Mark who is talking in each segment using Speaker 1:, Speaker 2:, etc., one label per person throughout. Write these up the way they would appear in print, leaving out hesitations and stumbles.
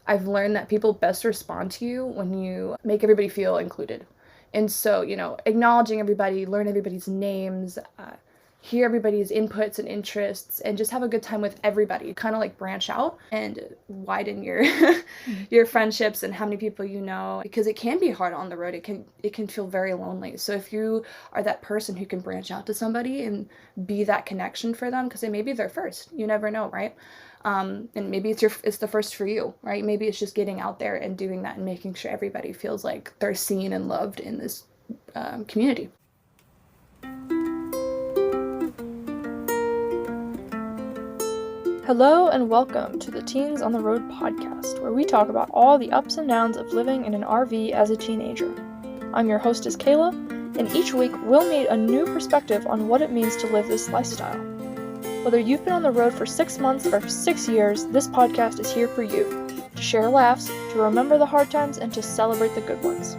Speaker 1: I've learned that people best respond to you when you make everybody feel included. And so, acknowledging everybody, learn everybody's names, hear everybody's inputs and interests, and just have a good time with everybody. Kind of like branch out and widen your your friendships and how many people you know, because it can be hard on the road. It can feel very lonely. So if you are that person who can branch out to somebody and be that connection for them, because maybe they're first, you never know, right? And maybe it's the first for you, right? Maybe it's just getting out there and doing that and making sure everybody feels like they're seen and loved in this community.
Speaker 2: Hello and welcome to the Teens on the Road podcast, where we talk about all the ups and downs of living in an RV as a teenager. I'm your hostess Kayla, and each week we'll meet a new perspective on what it means to live this lifestyle. Whether you've been on the road for 6 months or 6 years, this podcast is here for you, to share laughs, to remember the hard times, and to celebrate the good ones.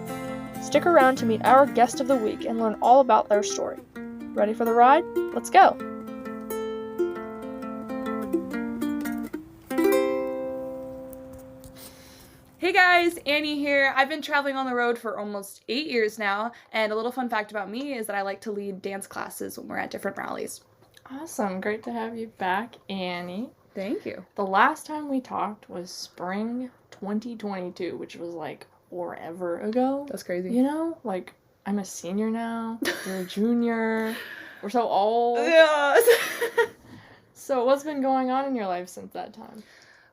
Speaker 2: Stick around to meet our guest of the week and learn all about their story. Ready for the ride? Let's go!
Speaker 1: Hey guys, Annie here. I've been traveling on the road for almost 8 years now, and a little fun fact about me is that I like to lead dance classes when we're at different rallies.
Speaker 2: Awesome. Great to have you back, Annie.
Speaker 1: Thank you.
Speaker 2: The last time we talked was spring 2022, which was like forever ago.
Speaker 1: That's crazy.
Speaker 2: You know, like I'm a senior now, you're a junior, we're so old.
Speaker 1: Yes.
Speaker 2: So what's been going on in your life since that time?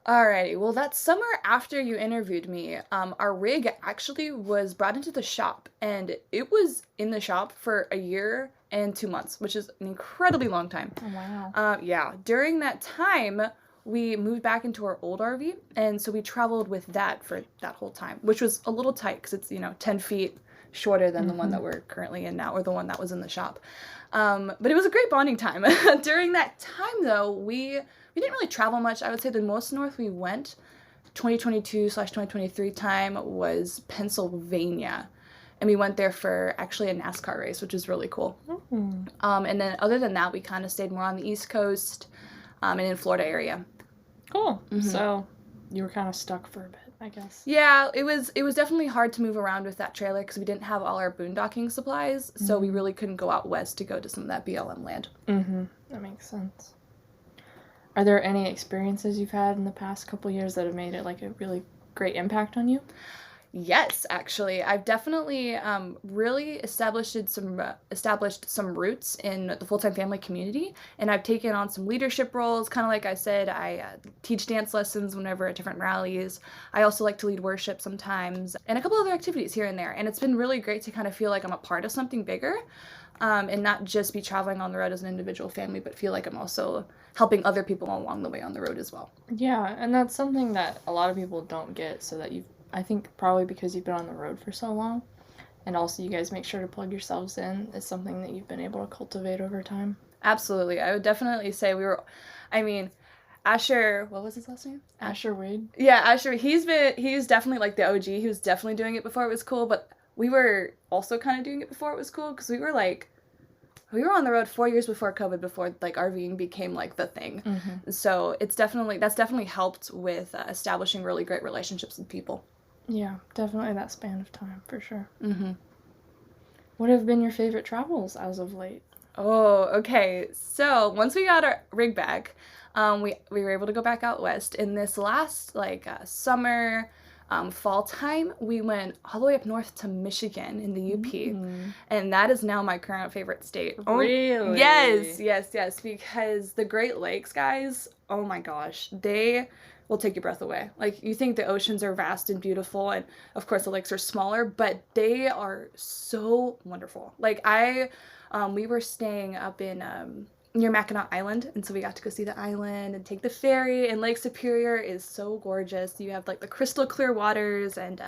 Speaker 1: Alrighty, well that summer after you interviewed me, our rig actually was brought into the shop, and it was in the shop for a year and 2 months, which is an incredibly long time.
Speaker 2: Oh, wow.
Speaker 1: Yeah, during that time, we moved back into our old RV, and so we traveled with that for that whole time, which was a little tight because it's, 10 feet shorter than the one that we're currently in now, or the one that was in the shop. But it was a great bonding time. During that time, though, we didn't really travel much. I would say the most north we went, 2022/2023 time, was Pennsylvania. And we went there for actually a NASCAR race, which is really cool.
Speaker 2: Mm-hmm.
Speaker 1: And then other than that, we kind of stayed more on the East Coast and in Florida area.
Speaker 2: Cool. Mm-hmm. So you were kind of stuck for a bit, I guess.
Speaker 1: Yeah, it was definitely hard to move around with that trailer because we didn't have all our boondocking supplies. Mm-hmm. So we really couldn't go out west to go to some of that BLM land.
Speaker 2: Mm-hmm. That makes sense. Are there any experiences you've had in the past couple years that have made it like a really great impact on you?
Speaker 1: Yes, actually. I've definitely really established some roots in the Fulltime Family community, and I've taken on some leadership roles. Kind of like I said, I teach dance lessons whenever at different rallies. I also like to lead worship sometimes, and a couple other activities here and there, and it's been really great to kind of feel like I'm a part of something bigger, and not just be traveling on the road as an individual family, but feel like I'm also helping other people along the way on the road as well.
Speaker 2: Yeah, and that's something that a lot of people don't get, so that I think probably because you've been on the road for so long, and also you guys make sure to plug yourselves in, is something that you've been able to cultivate over time.
Speaker 1: Absolutely. I would definitely say Asher, what was his last name?
Speaker 2: Asher Wade?
Speaker 1: Yeah, Asher, he's definitely like the OG. He was definitely doing it before it was cool, but we were also kind of doing it before it was cool, because we were on the road 4 years before COVID, before like RVing became like the thing. Mm-hmm. So that's definitely helped with establishing really great relationships with people.
Speaker 2: Yeah, definitely that span of time, for sure.
Speaker 1: Mm-hmm.
Speaker 2: What have been your favorite travels as of late?
Speaker 1: Oh, okay. So once we got our rig back, we were able to go back out west. In this last summer, fall time, we went all the way up north to Michigan in the UP, and that is now my current favorite state.
Speaker 2: Really?
Speaker 1: Yes, because the Great Lakes, guys, oh my gosh, they will take your breath away. Like, you think the oceans are vast and beautiful, and of course the lakes are smaller, but they are so wonderful. Like, we were staying up in near Mackinac Island, and so we got to go see the island and take the ferry, and Lake Superior is so gorgeous. You have like the crystal clear waters, and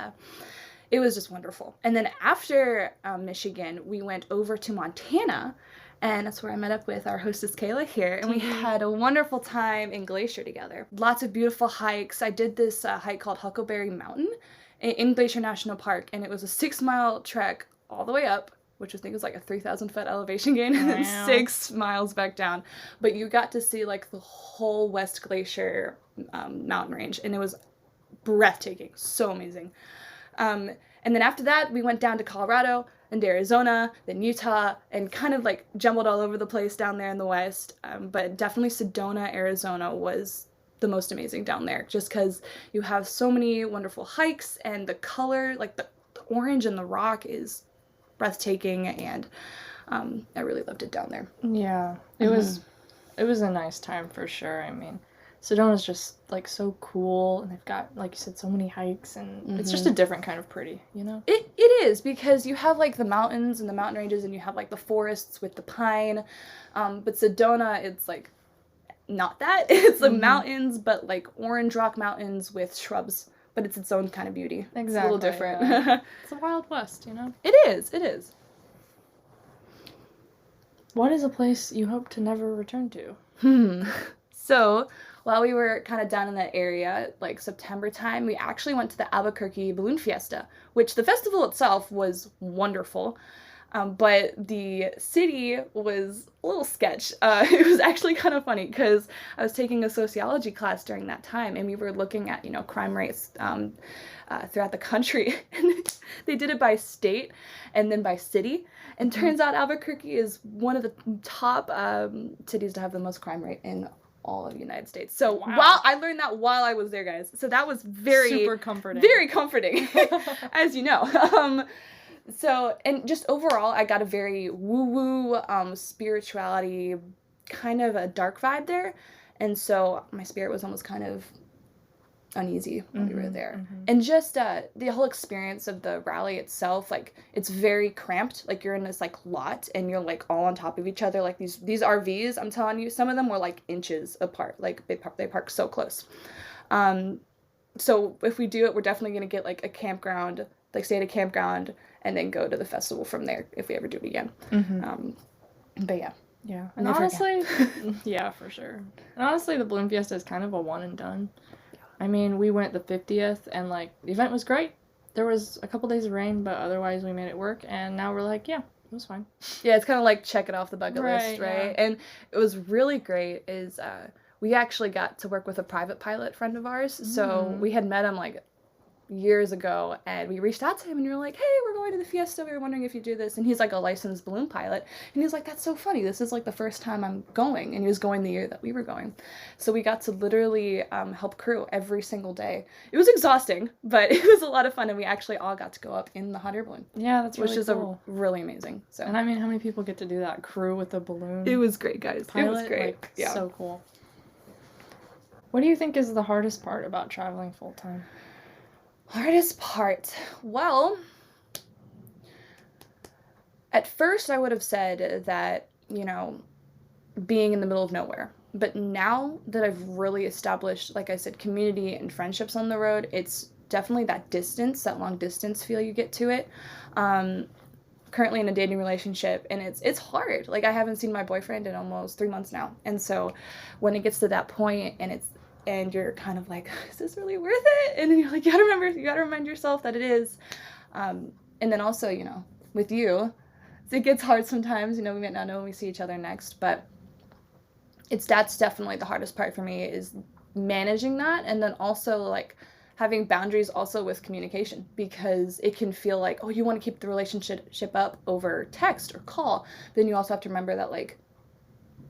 Speaker 1: it was just wonderful. And then after Michigan, we went over to Montana, and that's where I met up with our hostess Kayla here, and we had a wonderful time in Glacier together. Lots of beautiful hikes. I did this hike called Huckleberry Mountain in Glacier National Park, and it was a 6-mile trek all the way up, which I think is like a 3,000-foot elevation gain, and then 6 miles back down. But you got to see like the whole West Glacier mountain range, and it was breathtaking, so amazing. And then after that, we went down to Colorado and Arizona, then Utah, and kind of like jumbled all over the place down there in the West. But definitely Sedona, Arizona was the most amazing down there, just because you have so many wonderful hikes, and the color, like the orange and the rock is breathtaking, and I really loved it down there.
Speaker 2: Yeah, it was a nice time for sure. I mean, Sedona's just like so cool, and they've got, like you said, so many hikes, and it's just a different kind of pretty, you know?
Speaker 1: It is, because you have like the mountains and the mountain ranges, and you have like the forests with the pine. But Sedona, it's like not that. It's the mountains, but like orange rock mountains with shrubs. But it's its own kind of beauty.
Speaker 2: Exactly.
Speaker 1: It's a little different.
Speaker 2: Yeah. It's the Wild West, you know?
Speaker 1: It is. It is.
Speaker 2: What is a place you hope to never return to?
Speaker 1: So, while we were kind of down in that area, like September time, we actually went to the Albuquerque Balloon Fiesta, which the festival itself was wonderful. But the city was a little sketch. It was actually kind of funny because I was taking a sociology class during that time, and we were looking at, crime rates throughout the country. And they did it by state and then by city. And turns out Albuquerque is one of the top cities to have the most crime rate in all of the United States. So while I learned that while I was there, guys. So that was
Speaker 2: super comforting.
Speaker 1: Very comforting, as you know. So, and just overall, I got a very woo-woo, spirituality, kind of a dark vibe there. And so my spirit was almost kind of uneasy when we were there. And just the whole experience of the rally itself, like, it's very cramped. Like, you're in this, like, lot, and you're, like, all on top of each other. Like, these RVs, I'm telling you, some of them were, like, inches apart. Like, they park so close. So if we do it, we're definitely going to get, like, a campground, like, stay at a campground, and then go to the festival from there if we ever do it again. But yeah.
Speaker 2: Yeah. And honestly, yeah, for sure. And honestly, the Balloon Fiesta is kind of a one and done. I mean, we went the 50th, and, like, the event was great. There was a couple days of rain, but otherwise we made it work, and now we're like, yeah, it was fine.
Speaker 1: Yeah, it's kind of like check it off the bucket list, right?
Speaker 2: Yeah.
Speaker 1: And it was really great is we actually got to work with a private pilot friend of ours. So we had met him, like, years ago, and we reached out to him, and we were like, hey, we're going to the Fiesta, we were wondering if you do this. And he's like a licensed balloon pilot, and he's like, that's so funny, this is like the first time I'm going. And he was going the year that we were going, so we got to literally help crew every single day. It was exhausting, but it was a lot of fun, and we actually all got to go up in the hot air balloon.
Speaker 2: Yeah, that's really cool.
Speaker 1: Really amazing. So,
Speaker 2: and I mean, how many people get to do that, crew with a balloon?
Speaker 1: It was great, guys.
Speaker 2: Pilot?
Speaker 1: It was great.
Speaker 2: Like,
Speaker 1: yeah,
Speaker 2: so cool. What do you think is the hardest part about traveling full-time?
Speaker 1: Hardest part? Well, at first I would have said that, being in the middle of nowhere. But now that I've really established, like I said, community and friendships on the road, it's definitely that distance, that long distance feel you get to it. Currently in a dating relationship, and it's hard. Like, I haven't seen my boyfriend in almost 3 months now. And so when it gets to that point, and you're kind of like, is this really worth it? And then you're like, you gotta remind yourself that it is. And then also, with you, it gets hard sometimes. We might not know when we see each other next, but that's definitely the hardest part for me, is managing that. And then also, like, having boundaries also with communication, because it can feel like, oh, you want to keep the relationship up over text or call. Then you also have to remember that, like,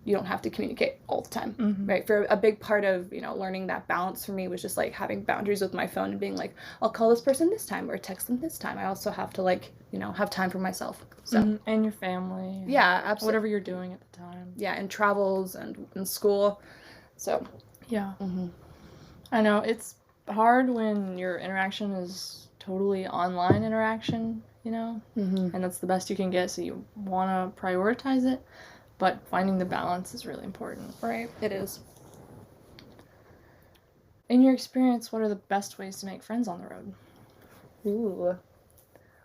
Speaker 1: you don't have to communicate all the time, right? For a big part of, learning that balance for me was just, like, having boundaries with my phone and being like, I'll call this person this time or text them this time. I also have to, like, have time for myself. So
Speaker 2: and your family.
Speaker 1: Yeah, absolutely.
Speaker 2: Whatever you're doing at the time.
Speaker 1: Yeah, and travels and school. So.
Speaker 2: Yeah. I know, it's hard when your interaction is totally online interaction, and that's the best you can get, so you want to prioritize it. But finding the balance is really important.
Speaker 1: Right, it is.
Speaker 2: In your experience, what are the best ways to make friends on the road?
Speaker 1: Ooh.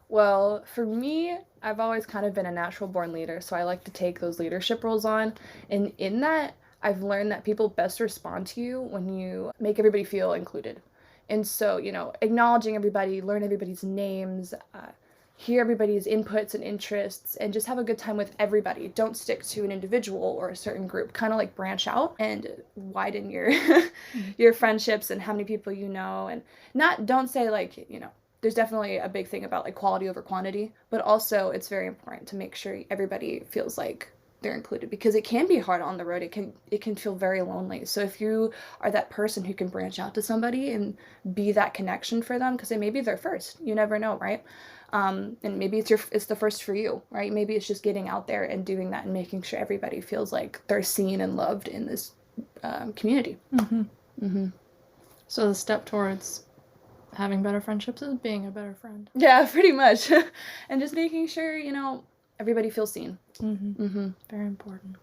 Speaker 1: Well, for me, I've always kind of been a natural born leader, so I like to take those leadership roles on. And in that, I've learned that people best respond to you when you make everybody feel included. And so, acknowledging everybody, learn everybody's names, hear everybody's inputs and interests and just have a good time with everybody. Don't stick to an individual or a certain group. Kind of like branch out and widen your your friendships and how many people you know. And don't say like, there's definitely a big thing about like quality over quantity, but also it's very important to make sure everybody feels like they're included, because it can be hard on the road. It can feel very lonely. So if you are that person who can branch out to somebody and be that connection for them, because maybe they're first, you never know, right? And maybe it's the first for you, right? Maybe it's just getting out there and doing that and making sure everybody feels like they're seen and loved in this community.
Speaker 2: Mm-hmm. Mm-hmm. So the step towards having better friendships is being a better friend.
Speaker 1: Yeah, pretty much. And just making sure, everybody feels seen.
Speaker 2: Mm-hmm. Mm-hmm. Very important.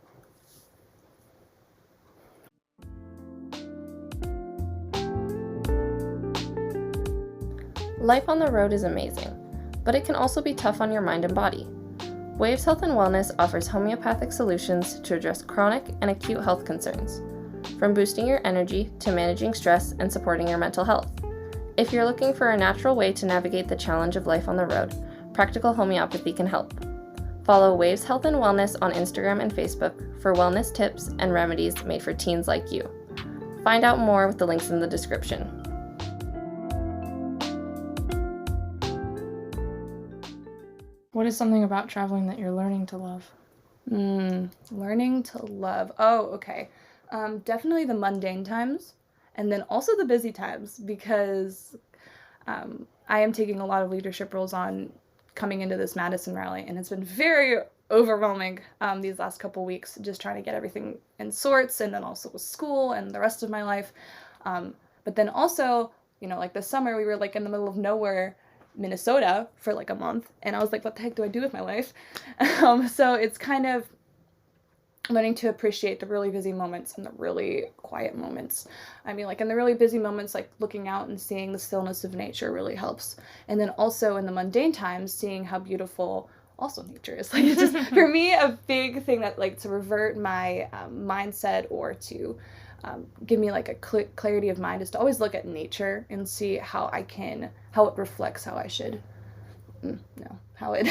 Speaker 2: Life on the road is amazing, but it can also be tough on your mind and body. Waves Health and Wellness offers homeopathic solutions to address chronic and acute health concerns, from boosting your energy to managing stress and supporting your mental health. If you're looking for a natural way to navigate the challenge of life on the road, practical homeopathy can help. Follow Waves Health and Wellness on Instagram and Facebook for wellness tips and remedies made for teens like you. Find out more with the links in the description. What is something about traveling that you're learning to love?
Speaker 1: Learning to love. Oh, okay. Definitely the mundane times, and then also the busy times, because I am taking a lot of leadership roles on coming into this Madison rally, and it's been very overwhelming these last couple weeks, just trying to get everything in sorts, and then also with school and the rest of my life. But then also, like this summer, we were like in the middle of nowhere, Minnesota, for like a month, and I was like, what the heck do I do with my life? So it's kind of learning to appreciate the really busy moments and the really quiet moments. I mean, like in the really busy moments, like looking out and seeing the stillness of nature really helps. And then also in the mundane times, seeing how beautiful also nature is. Like, it's just, for me, a big thing that like to revert my mindset, or to give me like a clarity of mind, is to always look at nature and see how it reflects how I should, how it...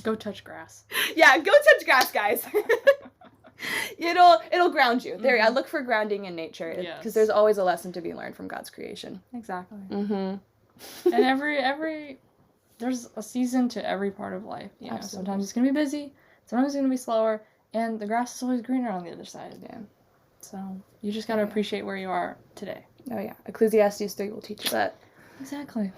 Speaker 2: Go touch grass.
Speaker 1: Yeah, go touch grass, guys. It'll ground you. There, I look for grounding in nature, because there's always a lesson to be learned from God's creation.
Speaker 2: Exactly. And every there's a season to every part of life. Sometimes it's gonna be busy, sometimes it's gonna be slower, and the grass is always greener on the other side.
Speaker 1: Yeah.
Speaker 2: So you just gotta appreciate where you are today.
Speaker 1: Oh yeah, Ecclesiastes 3 will teach you that.
Speaker 2: Exactly.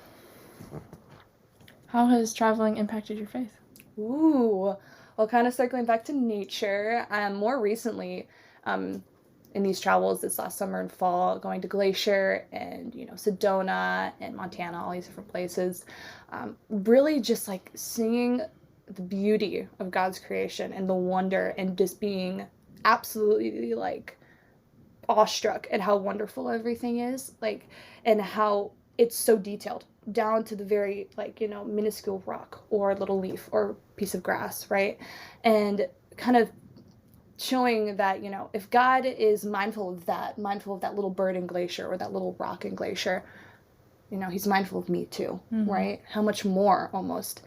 Speaker 2: How has traveling impacted your faith?
Speaker 1: Ooh. Well, kind of circling back to nature, more recently, in these travels this last summer and fall, going to Glacier and, Sedona and Montana, all these different places, really just like seeing the beauty of God's creation and the wonder, and just being absolutely like awestruck at how wonderful everything is, like, and how it's so detailed down to the very, like, minuscule rock or little leaf or piece of grass, right? And kind of showing that, if God is mindful of that little bird in Glacier or that little rock in Glacier, he's mindful of me too, right? How much more, almost.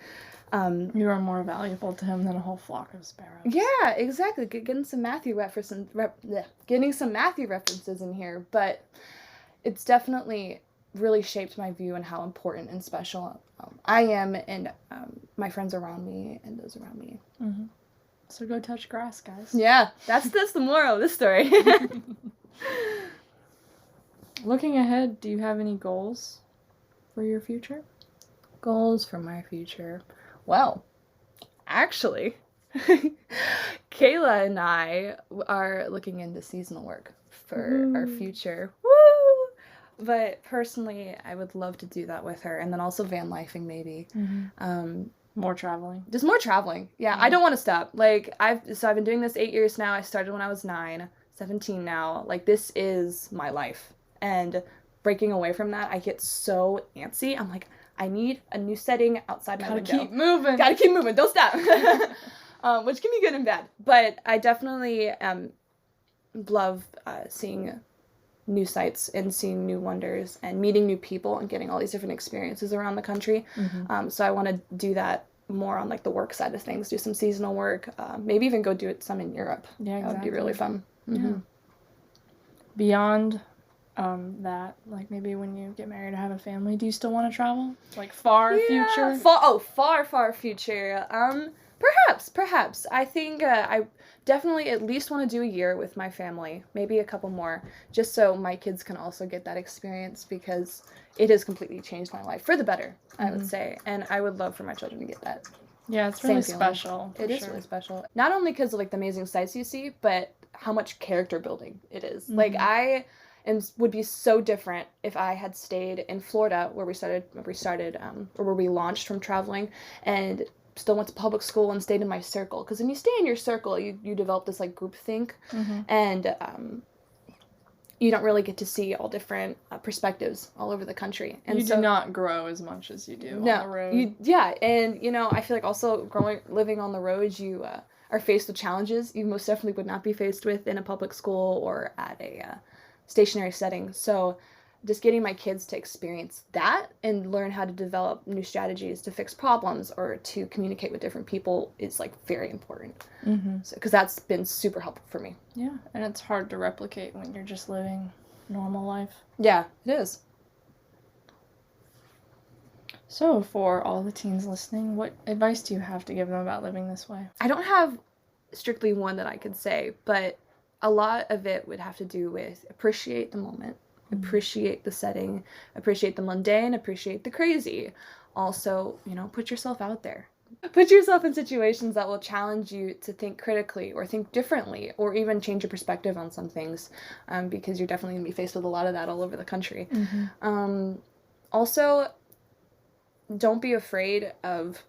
Speaker 2: You are more valuable to him than a whole flock of sparrows.
Speaker 1: Yeah, exactly. Getting some Matthew references in here, but it's definitely really shaped my view and how important and special I am, and my friends around me and those around me.
Speaker 2: Mm-hmm. So go touch grass, guys.
Speaker 1: Yeah, that's the moral of this story.
Speaker 2: Looking ahead, do you have any goals for your future?
Speaker 1: Goals for my future? Well, actually, Kayla and I are looking into seasonal work for our future. Woo! But personally, I would love to do that with her, and then also van lifing maybe.
Speaker 2: More traveling.
Speaker 1: Just more traveling. Yeah, I don't want to stop. Like, I've been doing this 8 years now. I started when I was 9, 17 now. Like, this is my life. And breaking away from that, I get so antsy. I'm like, I need a new setting outside my window.
Speaker 2: Gotta keep moving.
Speaker 1: Gotta keep moving. Don't stop. Which can be good and bad. But I definitely love seeing new sights and seeing new wonders and meeting new people and getting all these different experiences around the country. So I want to do that more on like the work side of things, do some seasonal work, maybe even go do it some in Europe.
Speaker 2: Yeah, exactly.
Speaker 1: That would be really fun.
Speaker 2: Yeah. Beyond that, like maybe when you get married or have a family, do you still want to travel? Like far future?
Speaker 1: Far future. Perhaps. I think I definitely at least want to do a year with my family, maybe a couple more, just so my kids can also get that experience, because it has completely changed my life for the better, I would say, and I would love for my children to get that.
Speaker 2: Yeah, it's really special.
Speaker 1: It is really special. Not only because of like the amazing sights you see, but how much character building it is. Like would be so different if I had stayed in Florida where we launched from traveling, and still went to public school and stayed in my circle. Because when you stay in your circle, you develop this like group think, and you don't really get to see all different perspectives all over the country. And
Speaker 2: you do not grow as much as you do on the road.
Speaker 1: And I feel like also living on the road, you are faced with challenges you most definitely would not be faced with in a public school or at a stationary setting. So just getting my kids to experience that and learn how to develop new strategies to fix problems or to communicate with different people is like very important. So, because that's been super helpful for me.
Speaker 2: Yeah, and it's hard to replicate when you're just living normal life.
Speaker 1: Yeah, it is.
Speaker 2: So for all the teens listening, what advice do you have to give them about living this way?
Speaker 1: I don't have strictly one that I could say, but a lot of it would have to do with appreciate the moment. Appreciate the setting, appreciate the mundane, appreciate the crazy. Also, put yourself out there. Put yourself in situations that will challenge you to think critically or think differently or even change your perspective on some things, because you're definitely going to be faced with a lot of that all over the country. Also, don't be afraid of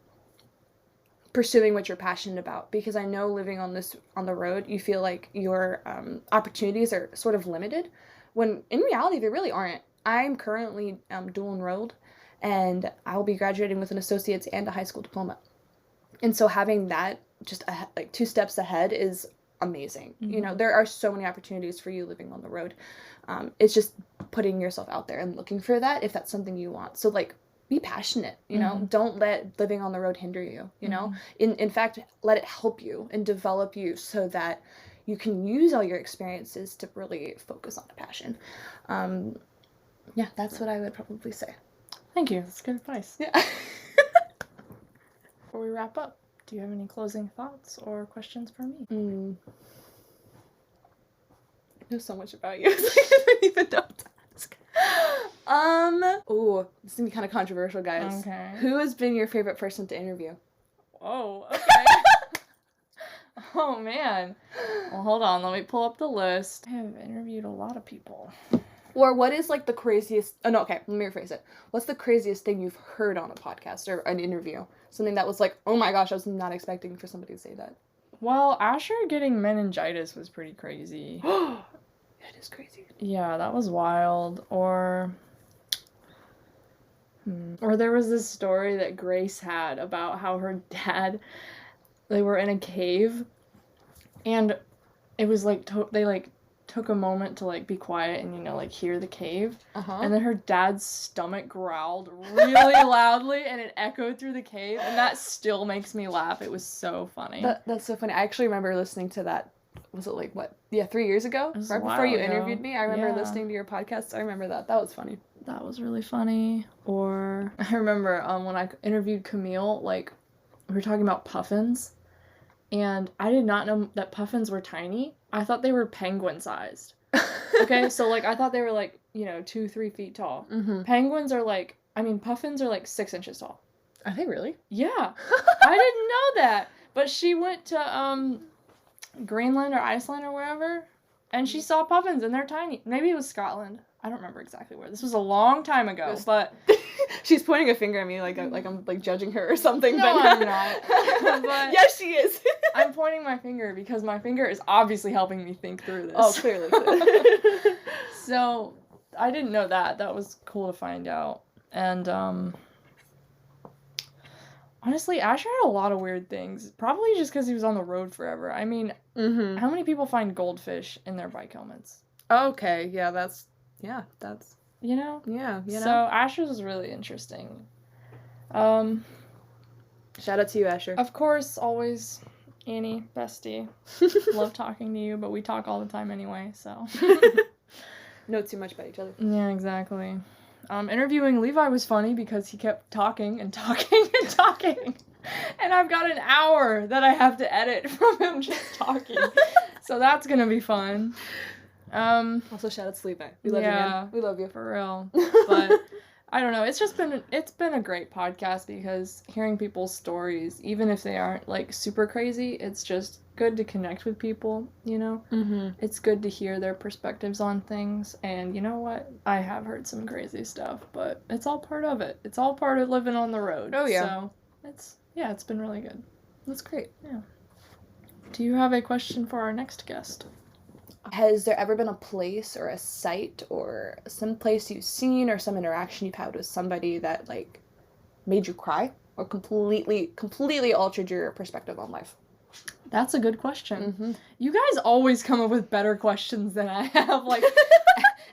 Speaker 1: pursuing what you're passionate about, because I know living on the road, you feel like your opportunities are sort of limited, when in reality they really aren't. I'm currently dual enrolled, and I'll be graduating with an associate's and a high school diploma. And so having that just like 2 steps ahead is amazing. There are so many opportunities for you living on the road. It's just putting yourself out there and looking for that if that's something you want. So like, be passionate, don't let living on the road hinder you, in fact, let it help you and develop you so that you can use all your experiences to really focus on a passion. Yeah, that's what I would probably say.
Speaker 2: Thank you. That's good advice.
Speaker 1: Yeah.
Speaker 2: Before we wrap up, do you have any closing thoughts or questions for me?
Speaker 1: I know so much about you. I don't even know what to ask. Ooh, this is gonna be kind of controversial, guys.
Speaker 2: Okay.
Speaker 1: Who has been your favorite person to interview?
Speaker 2: Oh, okay. Oh, man. Well, hold on. Let me pull up the list. I have interviewed a lot of people.
Speaker 1: Or what is, like, the craziest... Oh, no, okay. Let me rephrase it. What's the craziest thing you've heard on a podcast or an interview? Something that was like, oh my gosh, I was not expecting for somebody to say that.
Speaker 2: Well, Asher getting meningitis was pretty crazy.
Speaker 1: It is crazy.
Speaker 2: Yeah, that was wild. Or there was this story that Grace had about how her dad... They were in a cave, and it was like they like took a moment to like be quiet and like hear the cave, and then her dad's stomach growled really loudly, and it echoed through the cave, and that still makes me laugh. It was so funny.
Speaker 1: That's so funny. I actually remember listening to that. Was it like what? Yeah, 3 years ago, right before you interviewed me. I remember listening to your podcast. I remember that. That was funny.
Speaker 2: That was really funny. Or I remember when I interviewed Camille, like we were talking about puffins. And I did not know that puffins were tiny. I thought they were penguin-sized. Okay, so, like, I thought they were, like, 2-3 feet tall. Puffins are, like, 6 inches tall.
Speaker 1: Are they really?
Speaker 2: Yeah. I didn't know that. But she went to, Greenland or Iceland or wherever, and she saw puffins, and they're tiny. Maybe it was Scotland. I don't remember exactly where. This was a long time ago, but...
Speaker 1: She's pointing a finger at me like I'm like judging her or something.
Speaker 2: No,
Speaker 1: but
Speaker 2: I'm not. But
Speaker 1: yes, she is.
Speaker 2: I'm pointing my finger because my finger is obviously helping me think through this.
Speaker 1: Oh, clearly.
Speaker 2: So, I didn't know that. That was cool to find out. And, honestly, Asher had a lot of weird things. Probably just because he was on the road forever. I mean, how many people find goldfish in their bike helmets?
Speaker 1: Okay, yeah, that's
Speaker 2: You know?
Speaker 1: yeah,
Speaker 2: So Asher's was really interesting. Um,
Speaker 1: Shout out to you, Asher.
Speaker 2: of course, always Annie, bestie. Love talking to you, but we talk all the time anyway, so.
Speaker 1: Know too much about each other.
Speaker 2: Yeah, exactly. Interviewing Levi was funny because he kept talking and talking and talking. And I've got an hour that I have to edit from him just talking. So that's gonna be fun.
Speaker 1: Also, shout out to Levi. We love you, man. We love you.
Speaker 2: For real. But I don't know. It's been a great podcast because hearing people's stories, even if they aren't like super crazy, it's just good to connect with people, you know?
Speaker 1: Mm-hmm.
Speaker 2: It's good to hear their perspectives on things. And you know what? I have heard some crazy stuff, but it's all part of it. It's all part of living on the road.
Speaker 1: Oh, yeah.
Speaker 2: So it's been really good.
Speaker 1: That's great.
Speaker 2: Yeah. Do you have a question for our next guest?
Speaker 1: Has there ever been a place or a site or some place you've seen or some interaction you've had with somebody that, like, made you cry or completely altered your perspective on life?
Speaker 2: That's a good question.
Speaker 1: Mm-hmm.
Speaker 2: You guys always come up with better questions than I have. Like,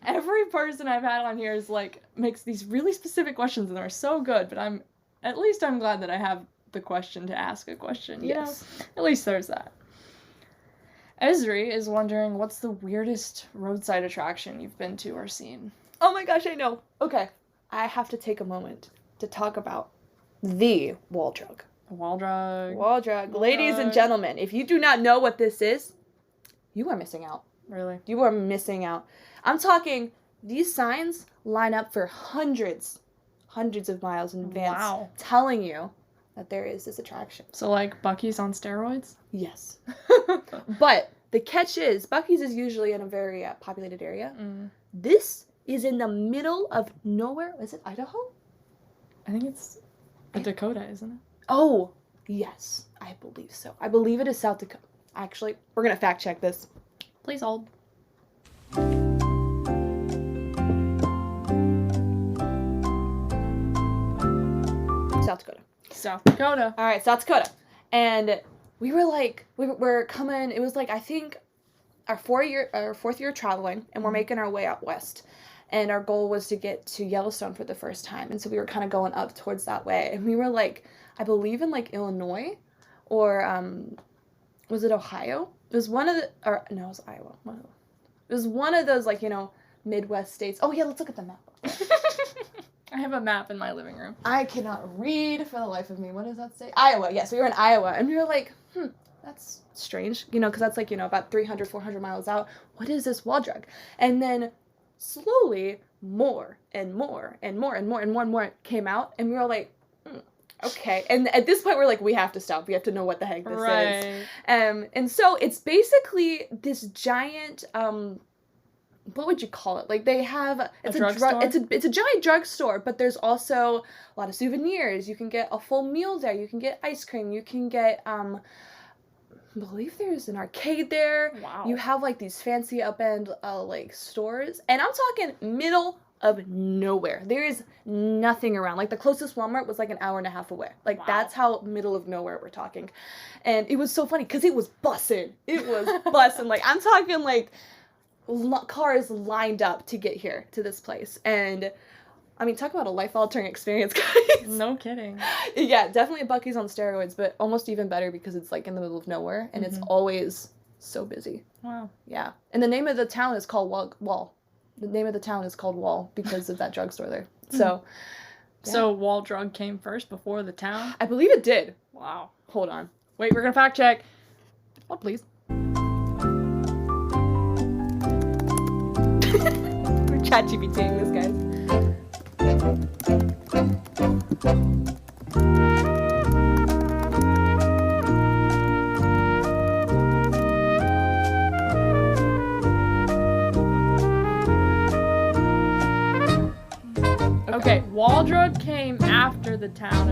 Speaker 2: every person I've had on here is, like, makes these really specific questions and they're so good, but I'm glad that I have the question to ask a question, you know? At least there's that. Esri is wondering, what's the weirdest roadside attraction you've been to or seen?
Speaker 1: Oh my gosh, I know. Okay, I have to take a moment to talk about the wall drug.
Speaker 2: Wall drug.
Speaker 1: Wall drug. Ladies and gentlemen, if you do not know what this is, you are missing out.
Speaker 2: Really?
Speaker 1: You are missing out. I'm talking, these signs line up for hundreds of miles in advance, telling you that there is this attraction.
Speaker 2: So, like, Buc-ee's on steroids?
Speaker 1: Yes. But the catch is, Buc-ee's is usually in a very populated area.
Speaker 2: Mm.
Speaker 1: This is in the middle of nowhere. Is it Idaho?
Speaker 2: I think it's Dakota, isn't it?
Speaker 1: Oh, yes. I believe so. I believe it is South Dakota. Actually, we're going to fact check this.
Speaker 2: Please hold.
Speaker 1: South Dakota.
Speaker 2: South Dakota.
Speaker 1: All right, South Dakota. And we were like, we're coming, it was like, I think our fourth year traveling, and we're making our way out west. And our goal was to get to Yellowstone for the first time. And so we were kind of going up towards that way. And we were like, I believe in like Illinois or was it Ohio? It was one of the, or no, it was Iowa. It was one of those like, you know, Midwest states. Oh yeah, let's look at the map.
Speaker 2: I have a map in my living room.
Speaker 1: I cannot read for the life of me. What does that say? Iowa. Yes, we were in Iowa. And we were like, that's strange. You know, because that's like, you know, about 300, 400 miles out. What is this wall drug? And then slowly more and more came out. And we were like, okay. And at this point, we're like, we have to stop. We have to know what the heck this is. And so it's basically this giant... what would you call it? Like they have it's a giant drugstore, but there's also a lot of souvenirs. You can get a full meal there. You can get ice cream. You can get I believe there's an arcade there.
Speaker 2: Wow.
Speaker 1: You have like these fancy upend like stores, and I'm talking middle of nowhere. There is nothing around. Like the closest Walmart was like an hour and a half away. Like that's how middle of nowhere we're talking. And it was so funny because it was bussin'. It was bussin'. Like I'm talking like cars lined up to get here to this place. And I mean, talk about a life-altering experience, guys.
Speaker 2: No kidding.
Speaker 1: Yeah, definitely Buc-ee's on steroids, but almost even better because it's like in the middle of nowhere and it's always so busy.
Speaker 2: Wow.
Speaker 1: Yeah. And the name of the town is called Wall. The name of the town is called Wall because of that drugstore there. So yeah.
Speaker 2: So Wall drug came first before the town?
Speaker 1: I believe it did.
Speaker 2: Wow.
Speaker 1: Hold on.
Speaker 2: Wait, we're gonna fact check.
Speaker 1: Hold, please. We're ChatGPTing this, guys.
Speaker 2: Okay, Wall drug came after the town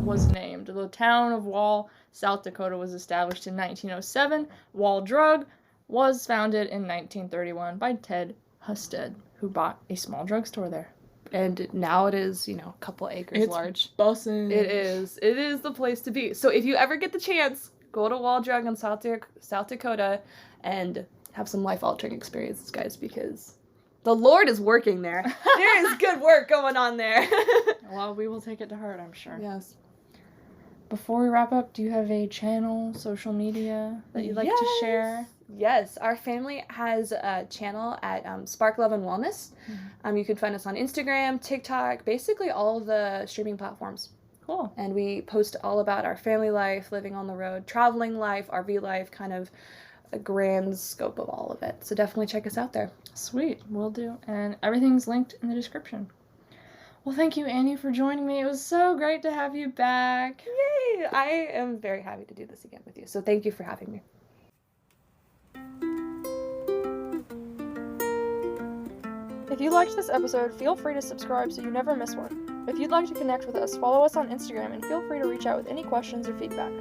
Speaker 2: was named. The town of Wall, South Dakota was established in 1907. Wall drug was founded in 1931 by Ted Husted, who bought a small drugstore there.
Speaker 1: And now it is, you know, a couple acres large.
Speaker 2: Bussin'.
Speaker 1: It is. It is the place to be. So if you ever get the chance, go to Wall Drug in South Dakota and have some life-altering experiences, guys, because the Lord is working there. There is good work going on there.
Speaker 2: Well, we will take it to heart, I'm sure.
Speaker 1: Yes.
Speaker 2: Before we wrap up, do you have a channel, social media that you'd like to share?
Speaker 1: Yes, our family has a channel at Spark Love and Wellness. You can find us on Instagram, TikTok, basically all of the streaming platforms.
Speaker 2: Cool.
Speaker 1: And we post all about our family life, living on the road, traveling life, RV life, kind of a grand scope of all of it. So definitely check us out there.
Speaker 2: Sweet, will do. And everything's linked in the description. Well, thank you, Annie, for joining me. It was so great to have you back.
Speaker 1: Yay! I am very happy to do this again with you. So thank you for having me.
Speaker 2: If you liked this episode, feel free to subscribe so you never miss one. If you'd like to connect with us, follow us on Instagram and feel free to reach out with any questions or feedback.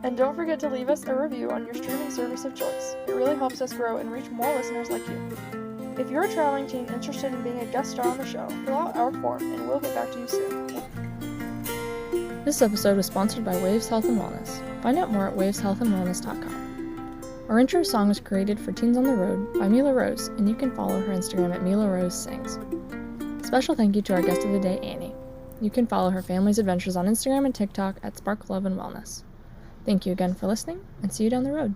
Speaker 2: And don't forget to leave us a review on your streaming service of choice. It really helps us grow and reach more listeners like you. If you're a traveling teen interested in being a guest star on the show, fill out our form and we'll get back to you soon. This episode was sponsored by Waves Health and Wellness. Find out more at waveshealthandwellness.com. Our intro song was created for Teens on the Road by Mila Rose, and you can follow her Instagram at Mila Rose Sings. Special thank you to our guest of the day, Annie. You can follow her family's adventures on Instagram and TikTok at Spark Love and Wellness. Thank you again for listening, and see you down the road.